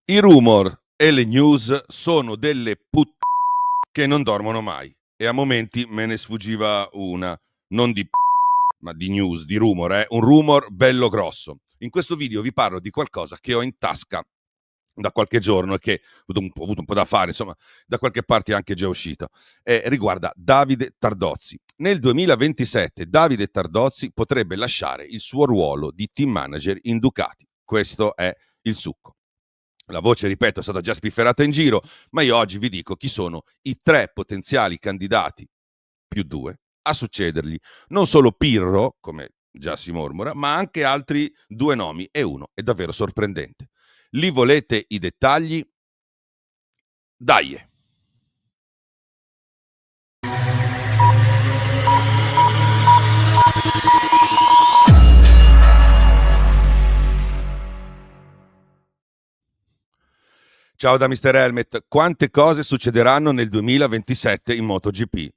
I rumor e le news sono delle che non dormono mai e a momenti me ne sfuggiva una, non di ma di news, di rumor, un rumor bello grosso. In questo video vi parlo di qualcosa che ho in tasca da qualche giorno e che ho avuto un po' da fare, insomma, da qualche parte è anche già uscito. Riguarda Davide Tardozzi. Nel 2027 Davide Tardozzi potrebbe lasciare il suo ruolo di team manager in Ducati. Questo è il succo. La voce, ripeto, è stata già spifferata in giro, ma io oggi vi dico chi sono i 3 potenziali candidati, più 2, a succedergli. Non solo Pirro, come già si mormora, ma anche altri 2 nomi e uno è davvero sorprendente. Li volete i dettagli? Dai! Ciao da Mr. Helmet. Quante cose succederanno nel 2027 in MotoGP?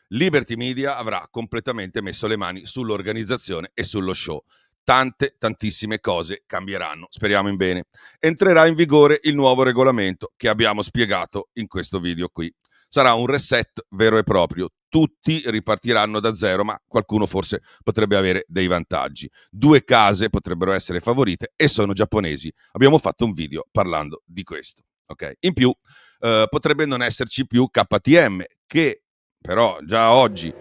Liberty Media avrà completamente messo le mani sull'organizzazione e sullo show. Tantissime cose cambieranno, speriamo in bene. Entrerà in vigore il nuovo regolamento che abbiamo spiegato in questo video qui. Sarà un reset vero e proprio. Tutti ripartiranno da zero, ma qualcuno forse potrebbe avere dei vantaggi. 2 case potrebbero essere favorite e sono giapponesi. Abbiamo fatto un video parlando di questo. Okay. In più, potrebbe non esserci più KTM, che però già oggi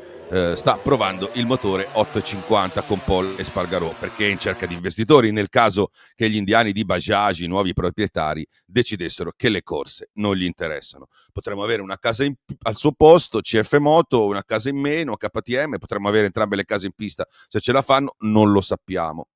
sta provando il motore 850 con Paul Espargarò, perché è in cerca di investitori nel caso che gli indiani di Bajaj, i nuovi proprietari, decidessero che le corse non gli interessano. Potremmo avere una casa al suo posto, CF Moto, una casa in meno, KTM, potremmo avere entrambe le case in pista. Se ce la fanno non lo sappiamo.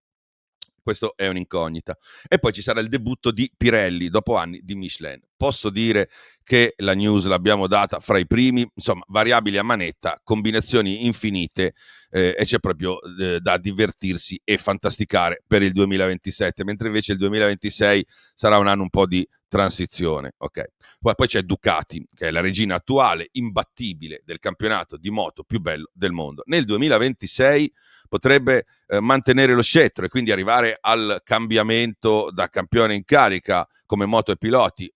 Questo è un'incognita. E poi ci sarà il debutto di Pirelli dopo anni di Michelin. Posso dire che la news l'abbiamo data fra i primi, insomma, variabili a manetta, combinazioni infinite e c'è proprio da divertirsi e fantasticare per il 2027, mentre invece il 2026 sarà un anno un po' di transizione. Okay. Poi c'è Ducati, che è la regina attuale, imbattibile del campionato di moto più bello del mondo. Nel 2026 potrebbe mantenere lo scettro e quindi arrivare al cambiamento da campione in carica come moto e piloti,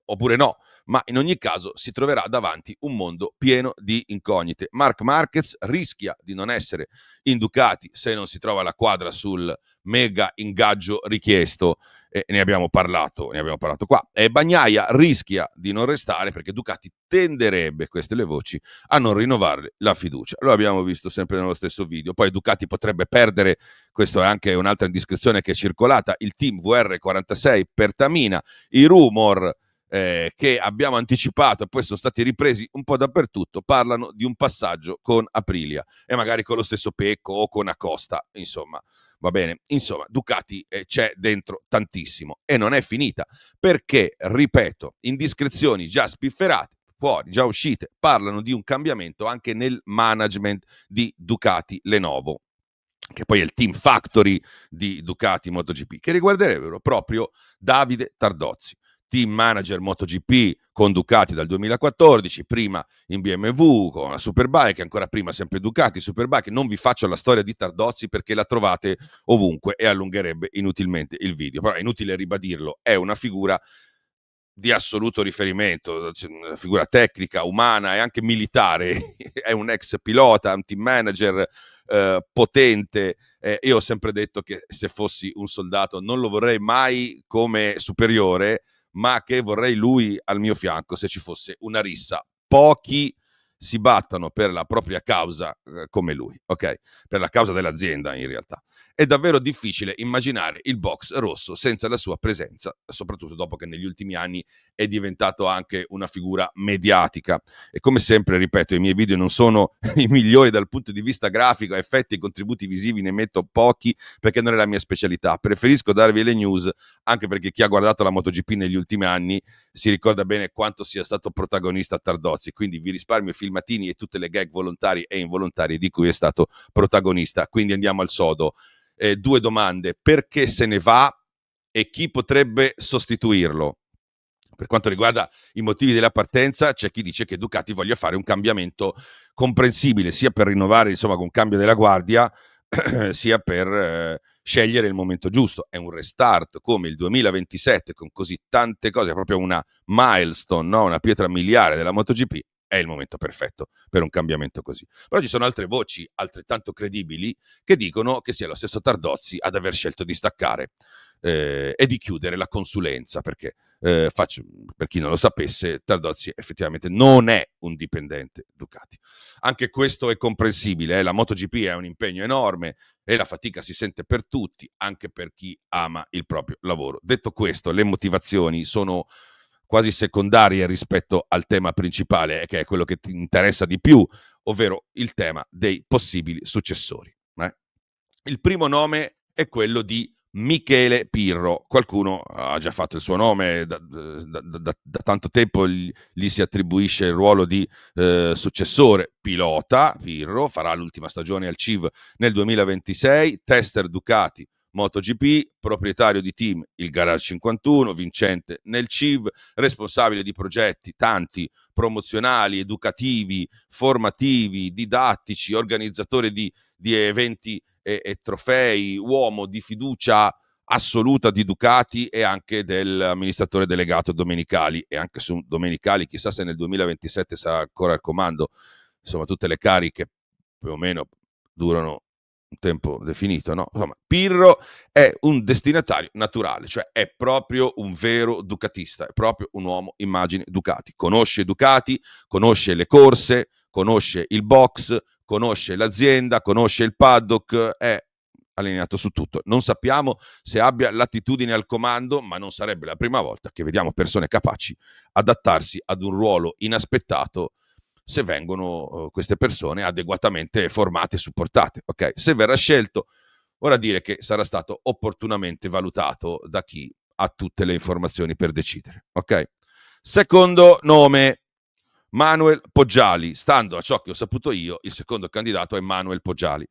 oppure no, ma in ogni caso si troverà davanti un mondo pieno di incognite. Marc Marquez rischia di non essere in Ducati se non si trova la quadra sul mega ingaggio richiesto, e ne abbiamo parlato qua. E Bagnaia rischia di non restare perché Ducati tenderebbe, queste le voci, a non rinnovarle la fiducia. Lo abbiamo visto sempre nello stesso video. Poi Ducati potrebbe perdere, questo è anche un'altra indiscrezione che è circolata, il team VR46 per Tamina. I rumor che abbiamo anticipato e poi sono stati ripresi un po' dappertutto parlano di un passaggio con Aprilia e magari con lo stesso Pecco o con Acosta, insomma, va bene. Insomma, Ducati c'è dentro tantissimo e non è finita perché, ripeto, indiscrezioni già spifferate, fuori, già uscite, parlano di un cambiamento anche nel management di Ducati Lenovo, che poi è il team factory di Ducati MotoGP, che riguarderebbero proprio Davide Tardozzi, team manager MotoGP con Ducati dal 2014, prima in BMW con la Superbike, ancora prima sempre Ducati, Superbike. Non vi faccio la storia di Tardozzi perché la trovate ovunque e allungherebbe inutilmente il video, però è inutile ribadirlo, è una figura di assoluto riferimento, una figura tecnica, umana e anche militare, è un ex pilota, un team manager potente. Io ho sempre detto che se fossi un soldato non lo vorrei mai come superiore, ma che vorrei lui al mio fianco se ci fosse una rissa. Pochi si battono per la propria causa come lui, ok? Per la causa dell'azienda in realtà. È davvero difficile immaginare il box rosso senza la sua presenza, soprattutto dopo che negli ultimi anni è diventato anche una figura mediatica. E come sempre, ripeto, i miei video non sono i migliori dal punto di vista grafico, effetti e contributi visivi ne metto pochi perché non è la mia specialità. Preferisco darvi le news anche perché chi ha guardato la MotoGP negli ultimi anni si ricorda bene quanto sia stato protagonista Tardozzi, quindi vi risparmio i filmatini e tutte le gag volontarie e involontarie di cui è stato protagonista. Quindi andiamo al sodo. 2 domande: perché se ne va e chi potrebbe sostituirlo? Per quanto riguarda i motivi della partenza, c'è chi dice che Ducati voglia fare un cambiamento comprensibile sia per rinnovare, insomma, con un cambio della guardia, sia per scegliere il momento giusto. È un restart come il 2027 con così tante cose, è proprio una milestone, no? Una pietra miliare della MotoGP. È il momento perfetto per un cambiamento così. Però ci sono altre voci altrettanto credibili che dicono che sia lo stesso Tardozzi ad aver scelto di staccare e di chiudere la consulenza, perché per chi non lo sapesse, Tardozzi effettivamente non è un dipendente Ducati. Anche questo è comprensibile, la MotoGP è un impegno enorme e la fatica si sente per tutti, anche per chi ama il proprio lavoro. Detto questo, le motivazioni sono quasi secondarie rispetto al tema principale, che è quello che ti interessa di più, ovvero il tema dei possibili successori. Il primo nome è quello di Michele Pirro. Qualcuno ha già fatto il suo nome, da tanto tempo gli si attribuisce il ruolo di successore pilota. Pirro farà l'ultima stagione al CIV nel 2026, tester Ducati MotoGP, proprietario di team il Garage 51, vincente nel CIV, responsabile di progetti tanti promozionali, educativi, formativi, didattici, organizzatore di eventi e trofei, uomo di fiducia assoluta di Ducati e anche dell'amministratore delegato Domenicali, e anche su Domenicali chissà se nel 2027 sarà ancora al comando. Insomma, tutte le cariche più o meno durano un tempo definito, no? Insomma, Pirro è un destinatario naturale, cioè è proprio un vero ducatista, è proprio un uomo immagine Ducati, conosce Ducati, conosce le corse, conosce il box, conosce l'azienda, conosce il paddock, è allineato su tutto. Non sappiamo se abbia l'attitudine al comando, ma non sarebbe la prima volta che vediamo persone capaci adattarsi ad un ruolo inaspettato se vengono queste persone adeguatamente formate e supportate. Okay? Se verrà scelto, vorrà dire che sarà stato opportunamente valutato da chi ha tutte le informazioni per decidere. Okay? Secondo nome, Manuel Poggiali. Stando a ciò che ho saputo io, il secondo candidato è Manuel Poggiali.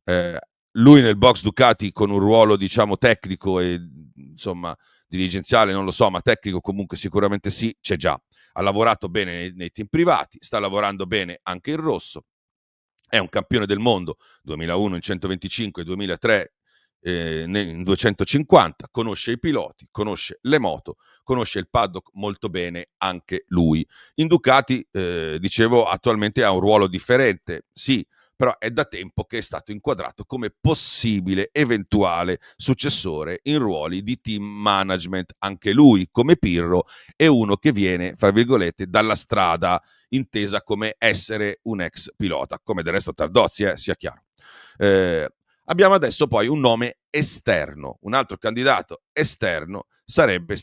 Eh, Lui nel box Ducati con un ruolo, diciamo, tecnico e insomma dirigenziale, non lo so, ma tecnico comunque sicuramente sì, c'è già. Ha lavorato bene nei team privati, sta lavorando bene anche in rosso, è un campione del mondo 2001 in 125, 2003 in 250, conosce i piloti, conosce le moto, conosce il paddock molto bene anche lui. In Ducati, dicevo, attualmente ha un ruolo differente, sì, però è da tempo che è stato inquadrato come possibile eventuale successore in ruoli di team management. Anche lui, come Pirro, è uno che viene, fra virgolette, dalla strada, intesa come essere un ex pilota, come del resto Tardozzi, sia chiaro. Abbiamo adesso poi un nome esterno, un altro candidato esterno sarebbe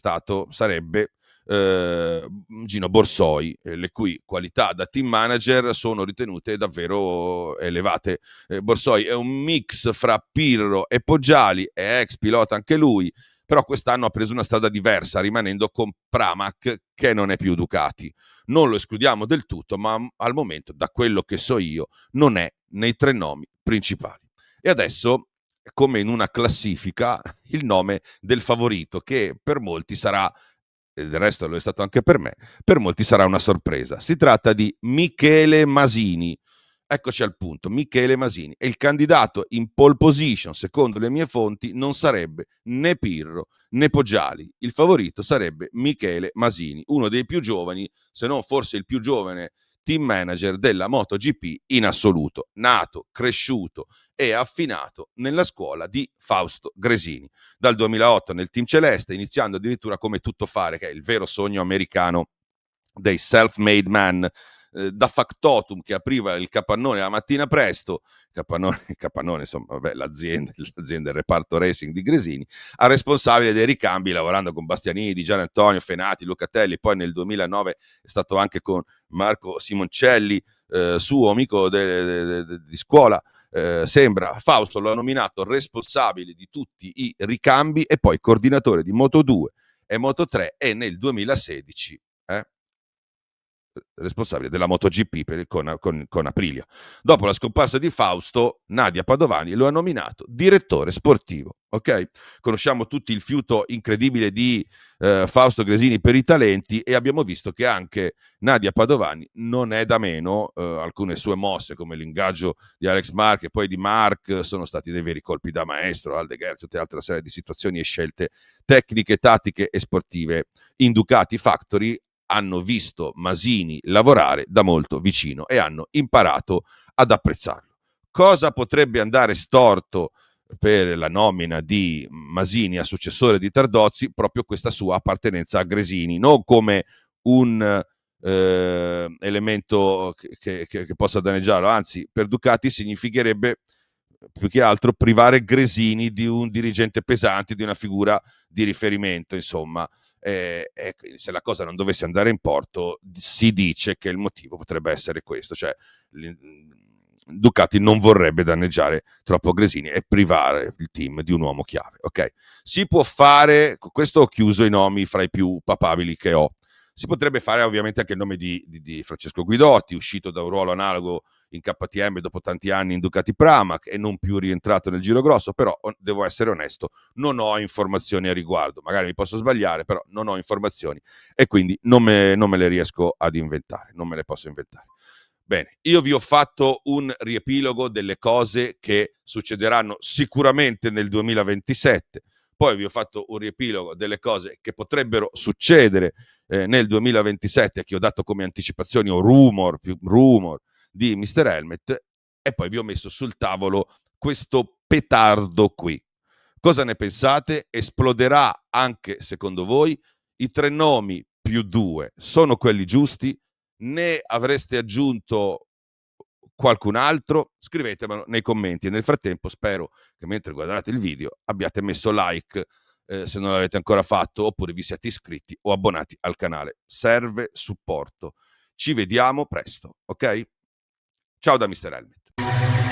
Gino Borsoi, le cui qualità da team manager sono ritenute davvero elevate. Borsoi è un mix fra Pirro e Poggiali, è ex pilota anche lui, però quest'anno ha preso una strada diversa, rimanendo con Pramac, che non è più Ducati. Non lo escludiamo del tutto, ma al momento, da quello che so io, non è nei tre nomi principali. E adesso, come in una classifica, il nome del favorito, che per molti sarà, e del resto lo è stato anche per molti sarà una sorpresa. Si tratta di Michele Masini. Eccoci al punto, Michele Masini. E il candidato in pole position, secondo le mie fonti, non sarebbe né Pirro né Poggiali. Il favorito sarebbe Michele Masini, uno dei più giovani, se non forse il più giovane team manager della MotoGP in assoluto, nato, cresciuto e affinato nella scuola di Fausto Gresini. Dal 2008 nel team celeste, iniziando addirittura come tuttofare, che è il vero sogno americano dei self-made man, da factotum che apriva il capannone la mattina presto, capannone insomma, vabbè, l'azienda, il reparto racing di Gresini, a responsabile dei ricambi, lavorando con Bastianini, Di Gian Antonio, Fenati, Locatelli, poi nel 2009 è stato anche con Marco Simoncelli, suo amico di scuola. Sembra Fausto lo ha nominato responsabile di tutti i ricambi e poi coordinatore di Moto2 e Moto3, e nel 2016 responsabile della MotoGP con Aprilia. Dopo la scomparsa di Fausto, Nadia Padovani lo ha nominato direttore sportivo. Ok? Conosciamo tutti il fiuto incredibile di Fausto Gresini per i talenti e abbiamo visto che anche Nadia Padovani non è da meno, alcune sue mosse come l'ingaggio di Alex Mark e poi di Mark sono stati dei veri colpi da maestro, Aldeguer, tutta altra serie di situazioni e scelte tecniche, tattiche e sportive in Ducati Factory hanno visto Masini lavorare da molto vicino e hanno imparato ad apprezzarlo. Cosa potrebbe andare storto per la nomina di Masini a successore di Tardozzi? Proprio questa sua appartenenza a Gresini, non come un elemento che possa danneggiarlo, anzi per Ducati significherebbe più che altro privare Gresini di un dirigente pesante, di una figura di riferimento, insomma. Se la cosa non dovesse andare in porto, si dice che il motivo potrebbe essere questo, cioè Ducati non vorrebbe danneggiare troppo Gresini e privare il team di un uomo chiave. Ok, si può fare, questo ho chiuso i nomi fra i più papabili che ho. Si potrebbe fare ovviamente anche il nome di Francesco Guidotti, uscito da un ruolo analogo in KTM dopo tanti anni in Ducati Pramac e non più rientrato nel giro grosso, però devo essere onesto, non ho informazioni a riguardo, magari mi posso sbagliare, però non ho informazioni e quindi non me le riesco ad inventare, non me le posso inventare. Bene, io vi ho fatto un riepilogo delle cose che succederanno sicuramente nel 2027, poi vi ho fatto un riepilogo delle cose che potrebbero succedere nel 2027, che ho dato come anticipazioni o rumor di Mr. Helmet, e poi vi ho messo sul tavolo questo petardo qui. Cosa ne pensate? Esploderà anche secondo voi? I 3 nomi più 2 sono quelli giusti? Ne avreste aggiunto qualcun altro? Scrivetemelo nei commenti e nel frattempo spero che mentre guardate il video abbiate messo like se non l'avete ancora fatto, oppure vi siate iscritti o abbonati al canale. Serve supporto. Ci vediamo presto, ok? Ciao da Mr. Helmet.